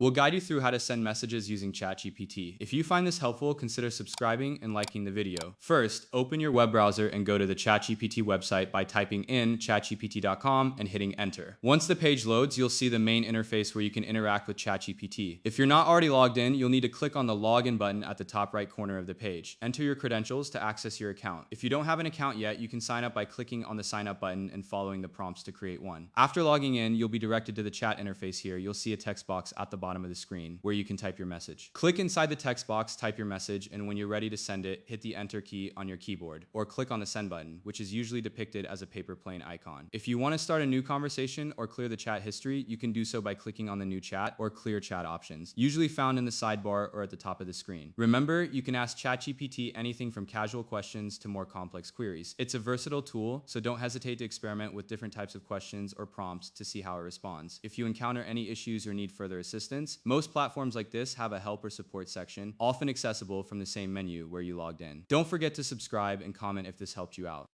We'll guide you through how to send messages using ChatGPT. If you find this helpful, consider subscribing and liking the video. First, open your web browser and go to the ChatGPT website by typing in chatgpt.com and hitting enter. Once the page loads, you'll see the main interface where you can interact with ChatGPT. If you're not already logged in, you'll need to click on the login button at the top right corner of the page. Enter your credentials to access your account. If you don't have an account yet, you can sign up by clicking on the sign up button and following the prompts to create one. After logging in, you'll be directed to the chat interface here. You'll see a text box at the bottom of the screen where you can type your message. Click inside the text box, type your message, and when you're ready to send it, hit the enter key on your keyboard or click on the send button, which is usually depicted as a paper plane icon. If you want to start a new conversation or clear the chat history, you can do so by clicking on the new chat or clear chat options, usually found in the sidebar or at the top of the screen. Remember, you can ask ChatGPT anything from casual questions to more complex queries. It's a versatile tool, so don't hesitate to experiment with different types of questions or prompts to see how it responds. If you encounter any issues or need further assistance, most platforms like this have a help or support section, often accessible from the same menu where you logged in. Don't forget to subscribe and comment if this helped you out.